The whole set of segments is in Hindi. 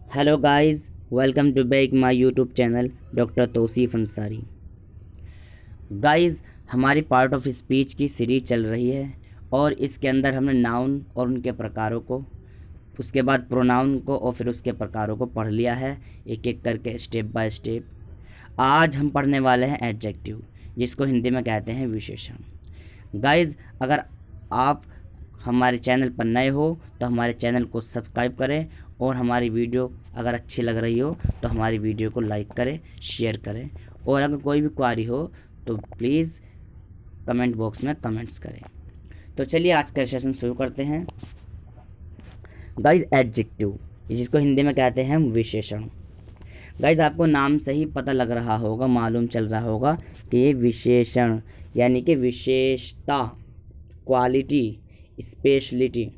Hello guys, welcome to back my YouTube channel doctor Tausif Ansari. Guys, हमारी पार्ट ऑफ स्पीच की सीरीज चल रही है और इसके अंदर हमने नाउन और उनके प्रकारों को, उसके बाद प्रोनाउन को और फिर उसके प्रकारों को पढ़ लिया है एक एक करके, स्टेप बाय स्टेप। आज हम पढ़ने वाले हैं एडजेक्टिव, जिसको हिंदी में कहते हैं विशेषण। गाइस, अगर आप हमारे चैनल पर नए हो तो हमारे चैनल को सब्सक्राइब करें और हमारी वीडियो अगर अच्छी लग रही हो तो हमारी वीडियो को लाइक करें, शेयर करें और अगर कोई भी क्वारी हो तो प्लीज़ कमेंट बॉक्स में कमेंट्स करें। तो चलिए आज का सेशन शुरू करते हैं। गाइस, एडजेक्टिव, जिसको हिंदी में कहते हैं विशेषण। गाइस, आपको नाम से ही पता लग रहा होगा, मालूम चल रहा होगा कि ये विशेषण यानी कि विशेषता, क्वालिटी, स्पेशलिटी,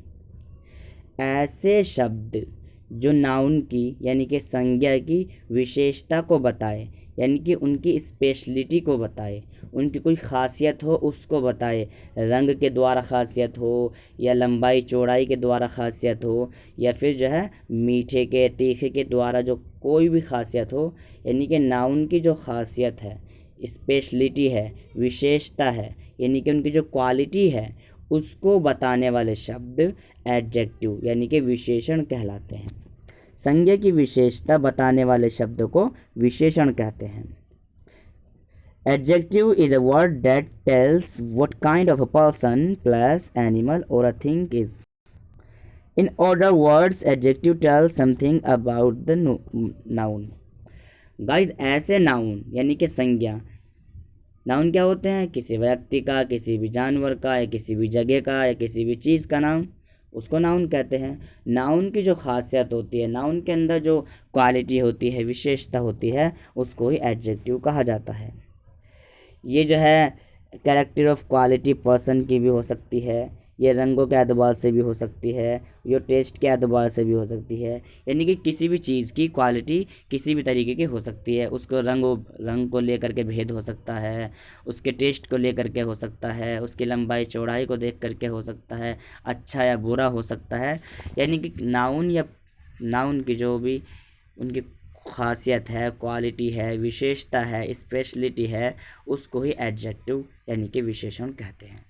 ऐसे शब्द जो नाउन की यानी कि संज्ञा की विशेषता को बताए, यानी कि उनकी स्पेशलिटी को बताए, उनकी कोई ख़ासियत हो उसको बताए। रंग के द्वारा ख़ासियत हो या लंबाई चौड़ाई के द्वारा ख़ासियत हो या फिर जो है मीठे के तीखे के द्वारा जो कोई भी ख़ासियत हो, यानी कि नाउन की जो ख़ासियत है, स्पेशलिटी है, विशेषता है, यानी कि उनकी जो क्वालिटी है उसको बताने वाले शब्द एडजेक्टिव यानी कि विशेषण कहलाते हैं। संज्ञा की विशेषता बताने वाले शब्द को विशेषण कहते हैं। Adjective is a word that tells what kind of a person, place, animal or a thing is. In other words, adjective tells something about the noun. Guys, ऐसे नाउन यानी कि संज्ञा, नाउन क्या होते हैं? किसी व्यक्ति का, किसी भी जानवर का या किसी भी जगह का या किसी भी चीज़ का नाम, उसको नाउन कहते हैं। नाउन की जो खासियत होती है, नाउन के अंदर जो क्वालिटी होती है, विशेषता होती है, उसको ही एडजेक्टिव कहा जाता है। ये जो है कैरेक्टर ऑफ क्वालिटी पर्सन की भी हो सकती है, ये रंगों के एतबार से भी हो सकती है, ये टेस्ट के एतबार से भी हो सकती है, यानी कि किसी भी चीज़ की क्वालिटी किसी भी तरीके की हो सकती है। उसको रंग को लेकर के भेद हो सकता है, उसके टेस्ट को लेकर के हो सकता है, उसकी लंबाई चौड़ाई को देख करके हो सकता है, अच्छा या बुरा हो सकता है। यानी कि नाउन या नाउन की जो भी उनकी खासियत है, क्वालिटी है, विशेषता है, स्पेशलिटी है, उसको ही एडजेक्टिव यानी कि विशेषण कहते हैं।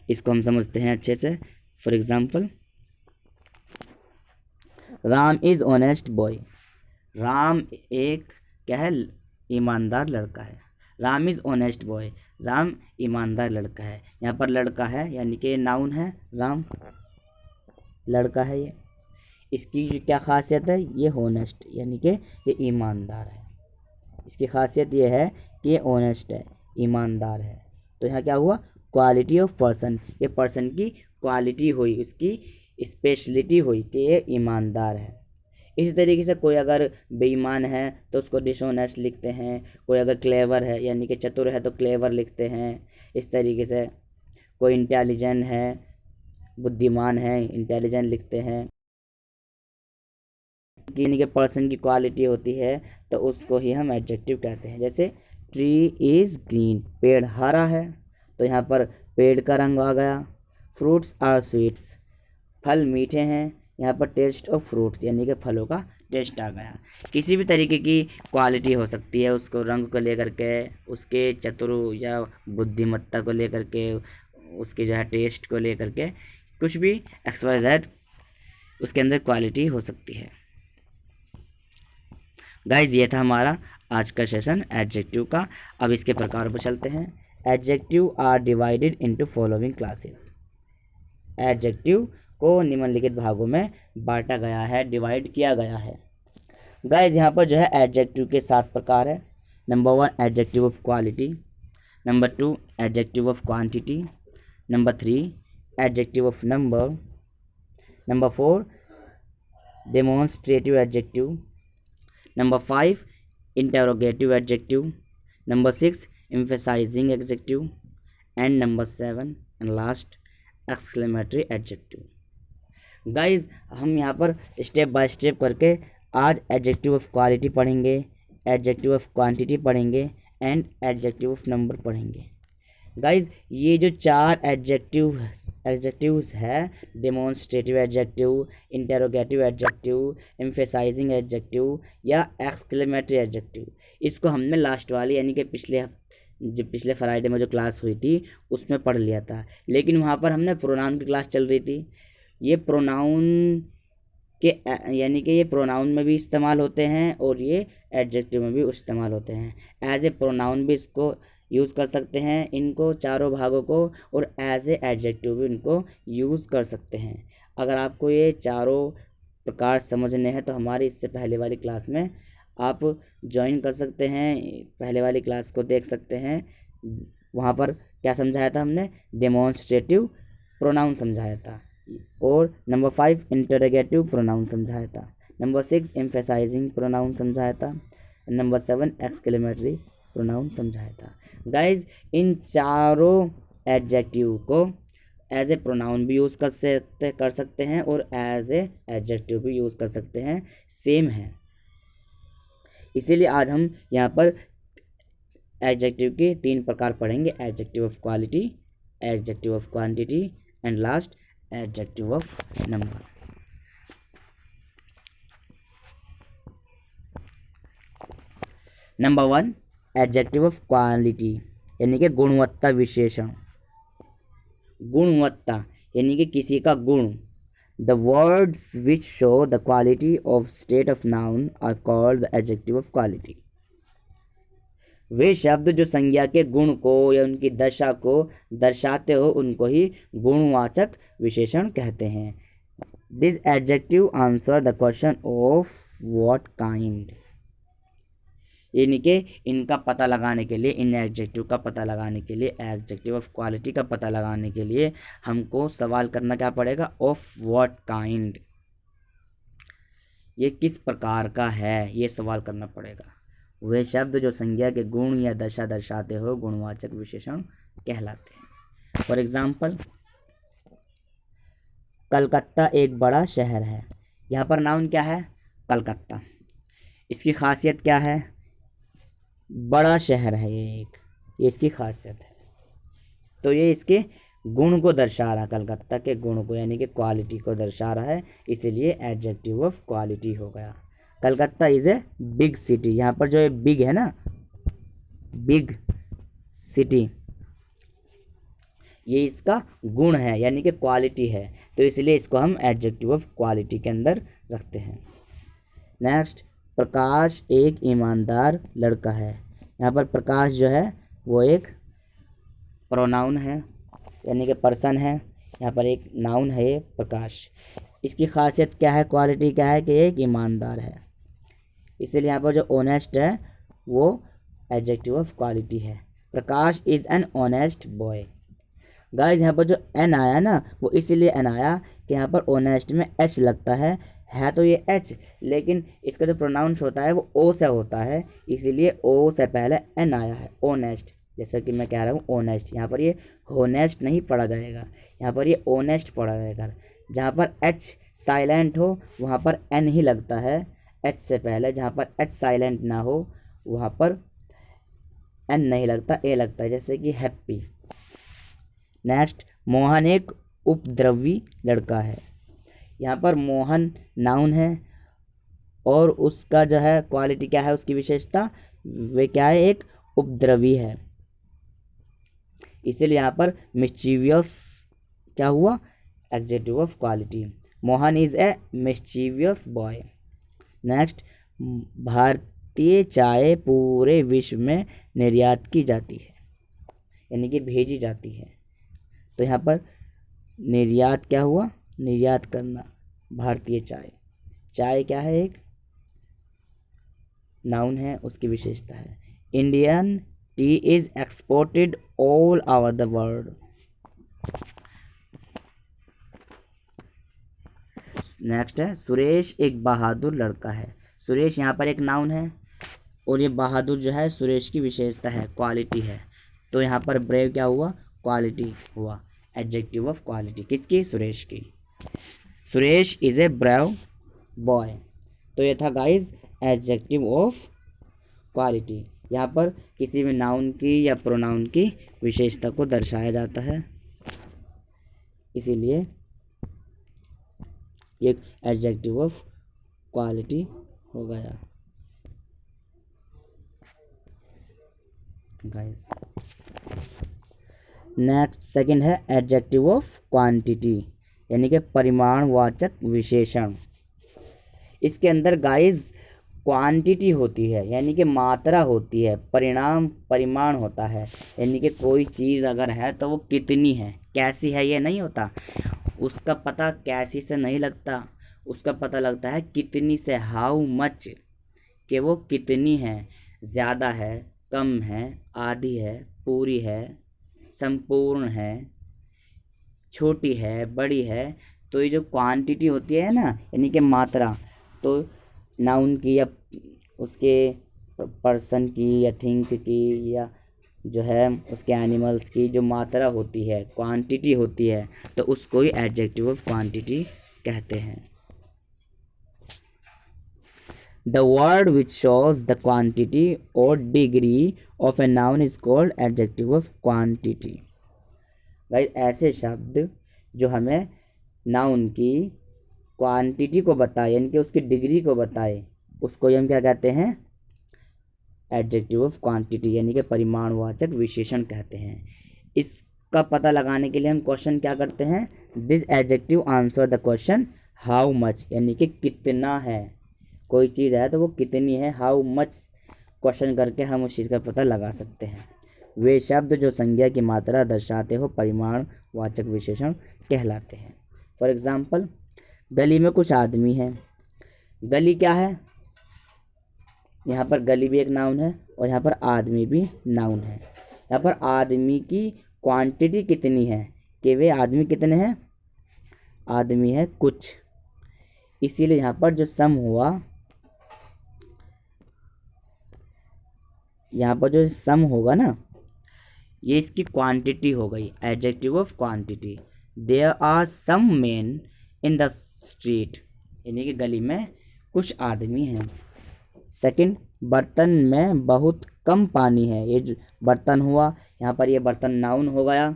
इसको हम समझते हैं अच्छे से। For example, Ram is honest boy. Ram एक क्या है? ईमानदार लड़का है। Ram is honest boy, Ram ईमानदार लड़का है। यहाँ पर लड़का है यानी कि नाउन है, राम लड़का है। ये इसकी क्या खासियत है? ये ऑनेस्ट यानी कि ये ईमानदार है। इसकी खासियत ये है कि ये ऑनेस्ट है, ईमानदार है। तो यहाँ क्या हुआ? क्वालिटी ऑफ पर्सन, ये पर्सन की क्वालिटी हुई, उसकी स्पेशलिटी हुई कि ये ईमानदार है। इसी तरीके से कोई अगर बेईमान है तो उसको डिसऑनेस्ट लिखते हैं। कोई अगर क्लेवर है यानी कि चतुर है तो क्लेवर लिखते हैं। इस तरीके से कोई इंटेलिजेंट है, बुद्धिमान है, इंटेलिजेंट लिखते हैं। यानी कि पर्सन की क्वालिटी होती है तो उसको ही हम एडजेक्टिव कहते हैं। जैसे ट्री इज़ ग्रीन, पेड़ हरा है, तो यहाँ पर पेड़ का रंग आ गया। फ्रूट्स आर स्वीट्स, फल मीठे हैं, यहाँ पर टेस्ट ऑफ फ्रूट्स यानी कि फलों का टेस्ट आ गया। किसी भी तरीके की क्वालिटी हो सकती है, उसको रंग को लेकर के, उसके चतुर या बुद्धिमत्ता को लेकर के, उसके जो है टेस्ट को लेकर के, कुछ भी XYZ उसके अंदर क्वालिटी हो सकती है। गाइज, ये था हमारा आज का सेशन एडजेक्टिव का। अब इसके प्रकार पर चलते हैं। Adjective are divided into following classes. Adjective को निम्नलिखित भागों में बांटा गया है, डिवाइड किया गया है। गाइज, यहाँ पर जो है एडजेक्टिव के 7 प्रकार है। Number 1 adjective of quality, number 2 adjective of quantity, number 3 adjective of number, number 4 demonstrative adjective, number 5 interrogative adjective, number 6 emphasizing adjective, and number 7 and last exclamatory adjective। Guys, हम यहाँ पर स्टेप बाय स्टेप करके आज एडजेक्टिव ऑफ क्वालिटी पढ़ेंगे, एडजेक्टिव ऑफ क्वांटिटी पढ़ेंगे एंड एडजेक्टिव ऑफ नंबर पढ़ेंगे। गाइज, ये जो 4 एडजेक्टिव एडजेक्टिव्स है demonstrative adjective, interrogative adjective, emphasizing adjective या एक्सक्लेमेटरी एडजेक्टिव। इसको हमने लास्ट वाली यानी कि पिछले फ्राइडे में जो क्लास हुई थी उसमें पढ़ लिया था, लेकिन वहाँ पर हमने प्रोनाउन की क्लास चल रही थी। ये प्रोनाउन के यानी कि ये प्रोनाउन में भी इस्तेमाल होते हैं और ये एडजेक्टिव में भी इस्तेमाल होते हैं। एज ए प्रोनाउन भी इसको यूज़ कर सकते हैं, इनको चारों भागों को, और एज ए एडजेक्टिव भी इनको यूज़ कर सकते हैं। अगर आपको ये चारों प्रकार समझने हैं तो हमारी इससे पहले वाली क्लास में आप ज्वाइन कर सकते हैं, पहले वाली क्लास को देख सकते हैं। वहाँ पर क्या समझाया था हमने, डेमोन्स्ट्रेटिव प्रोनाउन समझाया था, और नंबर 5 इंटरोगेटिव प्रोनाउन समझाया था, नंबर 6 एम्फेसाइजिंग प्रोनाउन समझाया था, नंबर 7 एक्सक्लेमेटरी प्रोनाउन समझाया था। गाइज इन चारों एडजेक्टिव को एज ए प्रोनाउन भी यूज़ कर सकते हैं और एज ए एडजेक्टिव भी यूज़ कर सकते हैं, सेम है। इसीलिए आज हम यहाँ पर एडजेक्टिव के 3 प्रकार पढ़ेंगे, adjective of quality, adjective of quantity and last adjective of number. Number 1 adjective of quality यानी कि गुणवत्ता विशेषण। गुणवत्ता यानी कि किसी का गुण। The words which show the quality of state of noun are called the adjective of quality. वे शब्द जो संज्ञा के गुण को या उनकी दशा को दर्शाते हो उनको ही गुणवाचक विशेषण कहते हैं। This adjective answer the question of what kind, यानी कि इनका पता लगाने के लिए, इन एडजेक्टिव का पता लगाने के लिए, एडजेक्टिव ऑफ क्वालिटी का पता लगाने के लिए हमको सवाल करना क्या पड़ेगा, ऑफ व्हाट काइंड, ये किस प्रकार का है, ये सवाल करना पड़ेगा। वे शब्द जो संज्ञा के गुण या दशा दर्शाते हो गुणवाचक विशेषण कहलाते हैं। फॉर एग्जाम्पल, कलकत्ता एक बड़ा शहर है। यहाँ पर नाउन क्या है, कलकत्ता। इसकी खासियत क्या है, बड़ा शहर है ये इसकी खासियत है। तो ये इसके गुण को दर्शा रहा है, कलकत्ता के गुण को यानी कि क्वालिटी को दर्शा रहा है, इसीलिए एडजेक्टिव ऑफ क्वालिटी हो गया। Calcutta is a big city, यहाँ पर जो ये बिग है ना, बिग सिटी, ये इसका गुण है यानी कि क्वालिटी है, तो इसलिए इसको हम एडजेक्टिव ऑफ क्वालिटी के अंदर रखते हैं। नेक्स्ट, प्रकाश एक ईमानदार लड़का है। यहाँ पर प्रकाश जो है वो एक प्रोनाउन है यानी कि पर्सन है, यहाँ पर एक नाउन है ये प्रकाश। इसकी खासियत क्या है, क्वालिटी क्या है कि एक ईमानदार है, इसीलिए यहाँ पर जो ऑनेस्ट है वो एडजेक्टिव ऑफ क्वालिटी है। Prakash is an honest boy. Guys यहाँ पर जो एन आया ना वो इसीलिए एन आया कि यहाँ पर ऑनेस्ट में एच लगता है तो ये एच, लेकिन इसका जो प्रोनाउंस होता है वो ओ से होता है, इसीलिए ओ से पहले एन आया है, ऑनेस्ट। जैसा कि मैं कह रहा हूँ ऑनेस्ट, यहाँ पर ये होनेस्ट नहीं पढ़ा जाएगा, यहाँ पर ये ऑनेस्ट पढ़ा जाएगा। जहाँ पर एच साइलेंट हो वहाँ पर एन ही लगता है एच से पहले, जहाँ पर एच साइलेंट ना हो वहाँ पर एन नहीं लगता, ए लगता है, जैसे कि हैप्पी। नेक्स्ट, मोहन एक उपद्रवी लड़का है। यहाँ पर मोहन नाउन है और उसका जो है क्वालिटी क्या है, उसकी विशेषता वे क्या है, एक उपद्रवी है, इसीलिए यहाँ पर मिस्चीवियस क्या हुआ, adjective of quality. Mohan is a mischievous boy. Next, भारतीय चाय पूरे विश्व में निर्यात की जाती है यानी कि भेजी जाती है, तो यहाँ पर निर्यात क्या हुआ, निर्यात करना। भारतीय चाय, चाय क्या है, एक नाउन है, उसकी विशेषता है। Indian T is exported all over the world. Next है, सुरेश एक बहादुर लड़का है। सुरेश यहाँ पर एक नाउन है और ये बहादुर जो है सुरेश की विशेषता है, क्वालिटी है, तो यहाँ पर ब्रेव क्या हुआ, क्वालिटी हुआ, एडजेक्टिव ऑफ क्वालिटी किसकी, सुरेश की। Suresh is a brave boy. तो ये था गाइज एडजेक्टिव ऑफ क्वालिटी। यहाँ पर किसी भी नाउन की या प्रोनाउन की विशेषता को दर्शाया जाता है। इसीलिए एक एडजेक्टिव ऑफ क्वालिटी हो गया गाइस। नेक्स्ट सेकंड है एडजेक्टिव ऑफ क्वांटिटी, यानी कि परिमाणवाचक विशेषण। इसके अंदर गाइस क्वांटिटी होती है यानी कि मात्रा होती है, परिमाण होता है, यानी कि कोई चीज़ अगर है तो वो कितनी है, कैसी है ये नहीं होता। उसका पता कैसी से नहीं लगता, उसका पता लगता है कितनी से, हाउ मच, कि वो कितनी है, ज़्यादा है, कम है, आधी है, पूरी है, संपूर्ण है, छोटी है, बड़ी है। तो ये जो क्वांटिटी होती है ना, यानी कि मात्रा, तो नाउन की या उसके पर्सन की या थिंक की या जो है उसके एनिमल्स की जो मात्रा होती है, क्वांटिटी होती है, तो उसको ही एडजेक्टिव ऑफ क्वांटिटी कहते हैं। The word which shows the quantity or degree of a noun is called adjective of quantity. Guys ऐसे शब्द जो हमें नाउन की क्वांटिटी को बताए, यानी कि उसकी डिग्री को बताए, उसको हम क्या कहते हैं, एडजेक्टिव ऑफ क्वांटिटी, यानी कि परिमाणवाचक विशेषण कहते हैं। इसका पता लगाने के लिए हम क्वेश्चन क्या करते हैं, this adjective answer the question how much, यानी कि कितना है, कोई चीज़ है तो वो कितनी है, हाउ मच क्वेश्चन करके हम उस चीज़ का पता लगा सकते हैं। वे शब्द जो संज्ञा की मात्रा दर्शाते हो परिमाणवाचक विशेषण कहलाते हैं। फॉर एग्जाम्पल, गली में कुछ आदमी हैं। गली क्या है, यहाँ पर गली भी एक नाउन है और यहाँ पर आदमी भी नाउन है। यहाँ पर आदमी की क्वांटिटी कितनी है, कि वे आदमी कितने हैं, आदमी है कुछ, इसीलिए यहाँ पर जो सम हुआ, यहाँ पर जो सम होगा ना, ये इसकी क्वांटिटी हो गई, adjective of quantity. There are some men in the street, यानी कि गली में कुछ आदमी हैं। सेकंड, बर्तन में बहुत कम पानी है। ये जो बर्तन हुआ, यहाँ पर ये बर्तन नाउन हो गया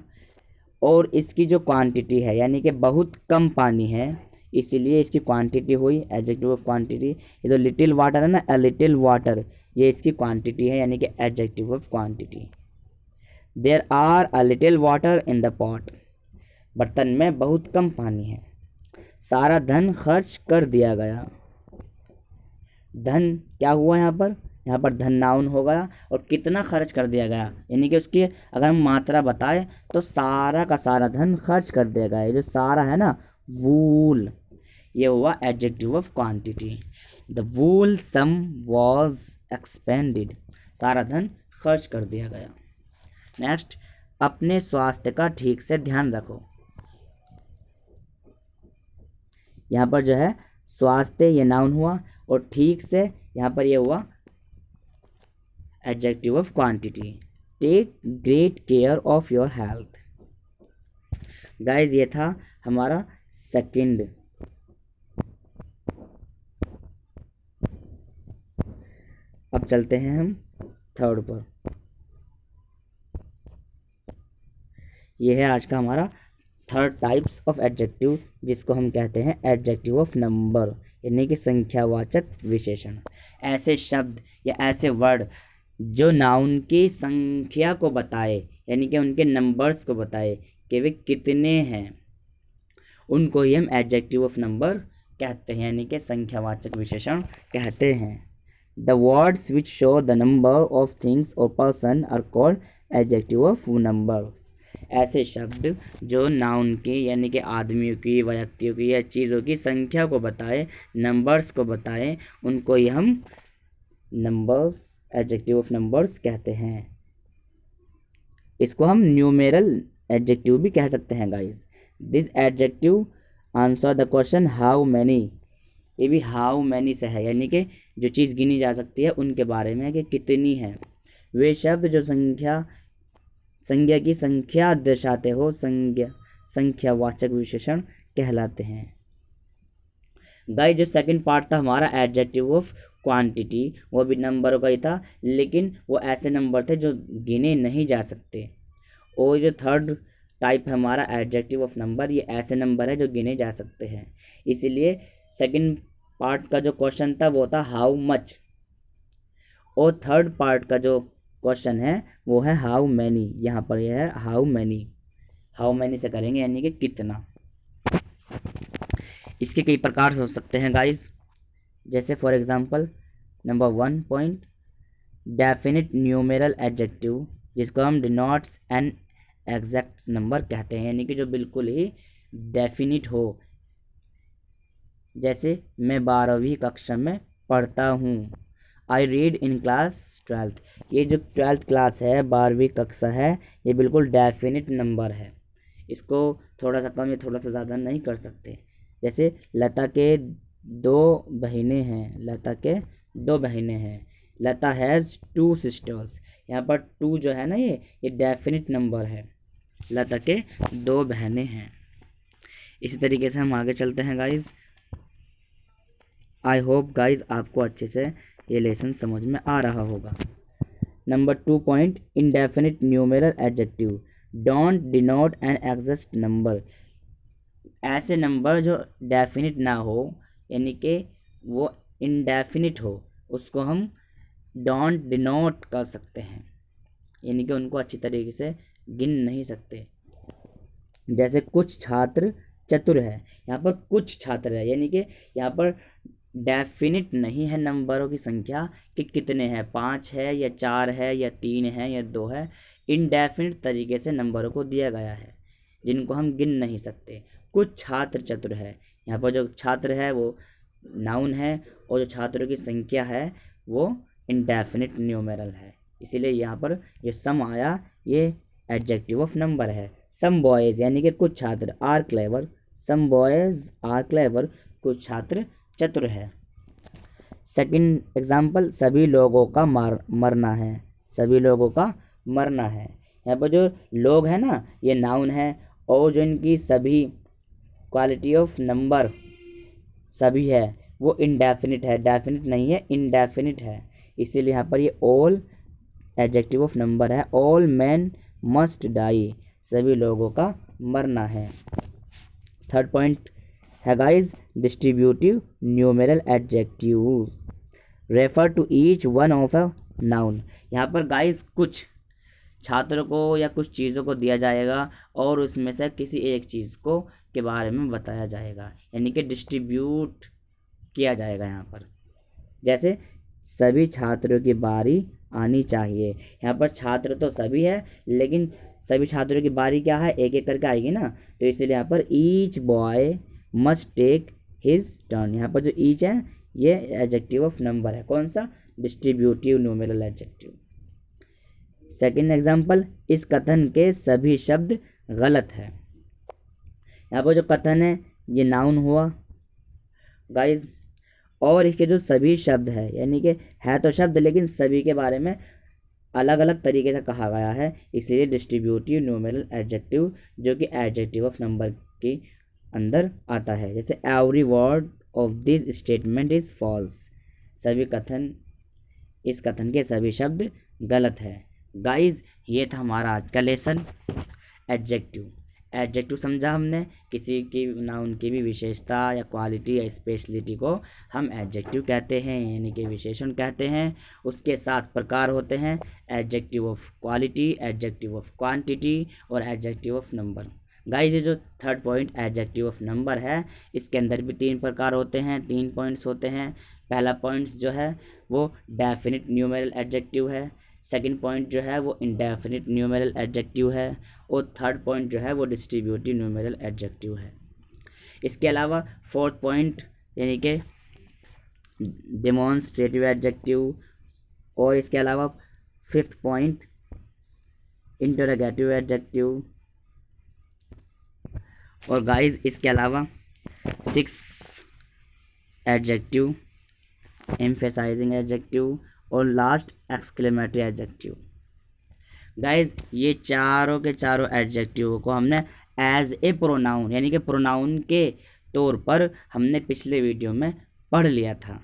और इसकी जो क्वांटिटी है यानी कि बहुत कम पानी है, इसीलिए इसकी क्वांटिटी हुई एडजेक्टिव ऑफ क्वांटिटी। ये जो लिटिल वाटर है ना, अ लिटिल वाटर, ये इसकी क्वांटिटी है यानी कि adjective of quantity. There are a little water in the pot, बर्तन में बहुत कम पानी है। सारा धन खर्च कर दिया गया। धन क्या हुआ यहाँ पर धन नाउन हो गया और कितना खर्च कर दिया गया, यानी कि उसकी अगर हम मात्रा बताएं तो सारा का सारा धन खर्च कर दिया गया। ये जो सारा है ना, वूल, ये हुआ adjective of quantity. The whole sum was expended, सारा धन खर्च कर दिया गया। नेक्स्ट, अपने स्वास्थ्य का ठीक से ध्यान रखो। यहाँ पर जो है स्वास्थ्य ये नाउन हुआ और ठीक से यहाँ पर ये हुआ adjective of quantity. Take great care of your health. Guys ये था हमारा सेकंड। अब चलते हैं हम थर्ड पर। यह है आज का हमारा थर्ड टाइप्स ऑफ एडजेक्टिव, जिसको हम कहते हैं एडजेक्टिव ऑफ नंबर, यानी कि संख्यावाचक विशेषण। ऐसे शब्द या ऐसे वर्ड जो नाउन की संख्या को बताए, यानी कि उनके नंबर्स को बताए कि वे कितने हैं, उनको ही हम एडजेक्टिव ऑफ नंबर कहते हैं, यानी कि संख्यावाचक विशेषण कहते हैं। The words which show the number of things और person are called adjective of number. ऐसे शब्द जो नाउन की यानी कि आदमियों की, व्यक्तियों की या चीज़ों की संख्या को बताए, नंबर्स को बताए, उनको ही हम नंबर्स, एडजेक्टिव ऑफ नंबर्स कहते हैं। इसको हम न्यूमेरल एडजेक्टिव भी कह सकते हैं guys. This adjective answer the question how many, ये भी हाउ मैनी से है, यानी कि जो चीज़ गिनी जा सकती है उनके बारे में कि कितनी है। वे शब्द जो संज्ञा की संख्या दर्शाते हो संख्यावाचक विशेषण कहलाते हैं। गाइस जो सेकंड पार्ट था हमारा एडजेक्टिव ऑफ क्वांटिटी, वो भी नंबरों का ही था, लेकिन वो ऐसे नंबर थे जो गिने नहीं जा सकते। और जो थर्ड टाइप है हमारा एडजेक्टिव ऑफ नंबर, ये ऐसे नंबर है जो गिने जा सकते हैं। इसीलिए सेकंड पार्ट का जो क्वेश्चन था वो था हाउ मच, और थर्ड पार्ट का जो क्वेश्चन है वो है हाउ मैनी। यहाँ पर यह है हाउ मैनी, हाउ मैनी से करेंगे यानी कि कितना। इसके कई प्रकार हो सकते हैं गाइस, जैसे for example number 1 point definite numeral adjective, जिसको हम डिनोट्स एन एग्जैक्ट नंबर कहते हैं, यानी कि जो बिल्कुल ही डेफिनिट हो। जैसे मैं 12वीं कक्षा में पढ़ता हूँ, I read in class 12th। ये जो 12th क्लास है, 12वीं कक्षा है, ये बिल्कुल डेफिनिट नंबर है, इसको थोड़ा सा कम या थोड़ा सा ज़्यादा नहीं कर सकते। जैसे लता के 2 बहनें हैं, लता के 2 बहनें हैं, लता हैज़ 2 सिस्टर्स। यहाँ पर 2 जो है ना, ये डेफिनिट नंबर है, लता के 2 बहनें हैं। इसी तरीके से हम आगे चलते हैं गाइज। आई होप गाइज आपको अच्छे से ये लेसन समझ में आ रहा होगा। Number 2 point indefinite numeral adjective don't denote an exact number. ऐसे नंबर जो डेफिनिट ना हो, यानी कि वो इंडेफिनिट हो, उसको हम डोंट डिनोट कर सकते हैं, यानी कि उनको अच्छी तरीके से गिन नहीं सकते। जैसे कुछ छात्र चतुर है, यहाँ पर कुछ छात्र है, यानी कि यहाँ पर डेफिनिट नहीं है नंबरों की संख्या कि कितने हैं, 5 है या 4 है या 3 है या 2 है। इनडेफिनिट तरीके से नंबरों को दिया गया है जिनको हम गिन नहीं सकते। कुछ छात्र चतुर है, यहाँ पर जो छात्र है वो नाउन है, और जो छात्रों की संख्या है वो इनडेफिनिट न्यूमेरल है, इसीलिए यहाँ पर ये सम आया, ये एडजेक्टिव ऑफ नंबर है। सम बॉयज़ यानी कि कुछ छात्र are clever, some boys are clever, कुछ छात्र चतुर है। सेकंड एग्जाम्पल सभी लोगों का मरना है, सभी लोगों का मरना है। यहाँ पर जो लोग हैं ना, ये नाउन है, और जो इनकी सभी क्वालिटी ऑफ नंबर सभी है वो इनडेफिनिट है, डेफिनिट नहीं है, इनडेफिनिट है, इसीलिए यहाँ पर ये ऑल एडजेक्टिव ऑफ नंबर है। ऑल मैन मस्ट डाई, सभी लोगों का मरना है। थर्ड पॉइंट है guys distributive numeral adjective refer to each one of a noun. यहाँ पर गाइज कुछ छात्रों को या कुछ चीज़ों को दिया जाएगा और उसमें से किसी एक चीज़ को के बारे में बताया जाएगा, यानी कि डिस्ट्रीब्यूट किया जाएगा यहाँ पर। जैसे सभी छात्रों की बारी आनी चाहिए, यहाँ पर छात्र तो सभी है, लेकिन सभी छात्रों की बारी क्या है, एक एक करके आएगी ना, तो इसलिए यहाँ पर each boy must take his turn. यहाँ पर जो ईच है ये एडजेक्टिव ऑफ नंबर है, कौन सा, distributive numeral adjective. Second example इस कथन के सभी शब्द गलत है। यहाँ पर जो कथन है ये नाउन हुआ गाइज, और इसके जो सभी शब्द है, यानी कि है तो शब्द लेकिन सभी के बारे में अलग अलग तरीके से कहा गया है, इसलिए डिस्ट्रीब्यूटिव न्यूमेरल एडजेक्टिव जो कि एडजेक्टिव ऑफ नंबर के अंदर आता है। जैसे every word of this statement is false, सभी कथन, इस कथन के सभी शब्द गलत है। गाइज ये था हमारा आज का लेसन एडजेक्टिव। एडजेक्टिव समझा हमने, किसी की नाउन की भी विशेषता या क्वालिटी या स्पेशलिटी को हम एडजेक्टिव कहते हैं, यानी कि विशेषण कहते हैं। उसके 7 प्रकार होते हैं, adjective of quality, adjective of quantity और एडजेक्टिव ऑफ नंबर। गाइस ये जो third point adjective of number है, इसके अंदर भी 3 प्रकार होते हैं, 3 पॉइंट्स होते हैं। पहला पॉइंट्स जो है वो डेफिनिट न्यूमेरल एडजेक्टिव है, सेकंड पॉइंट जो है वो इंडेफिनिट न्यूमेरल एडजेक्टिव है, और थर्ड पॉइंट जो है वो डिस्ट्रीब्यूटिव न्यूमेरल एडजेक्टिव है। इसके अलावा फोर्थ पॉइंट यानी कि डेमोन्स्ट्रेटिव एडजेक्टिव, और इसके अलावा फिफ्थ पॉइंट इंटरोगेटिव एडजेक्टिव, और गाइस इसके अलावा 6 एडजेक्टिव, एम्फेसाइजिंग एडजेक्टिव और लास्ट एक्सक्लेमेटरी एडजेक्टिव। गाइज ये चारों के चारों एडजेक्टिव को हमने एज ए प्रोनाउन यानी कि प्रोनाउन के तौर पर हमने पिछले वीडियो में पढ़ लिया था,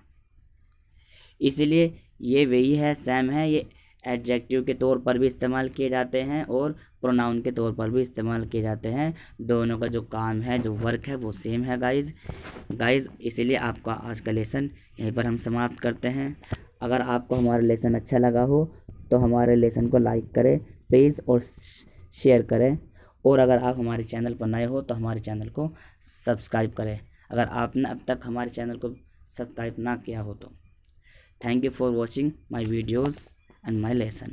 इसीलिए ये वही है, सेम है, ये एडजेक्टिव के तौर पर भी इस्तेमाल किए जाते हैं और प्रोनाउन के तौर पर भी इस्तेमाल किए जाते हैं। दोनों का जो काम है, जो वर्क है, वो सेम है गाइज़। इसीलिए आपका आज का लेसन यहीं पर हम समाप्त करते हैं। अगर आपको हमारा लेसन अच्छा लगा हो तो हमारे लेसन को लाइक करें प्लीज़ और शेयर करें। और अगर आप हमारे चैनल पर नए हो तो हमारे चैनल को सब्सक्राइब करें, अगर आपने अब तक हमारे चैनल को सब्सक्राइब ना किया हो तो। Thank you for watching my videos and my lesson.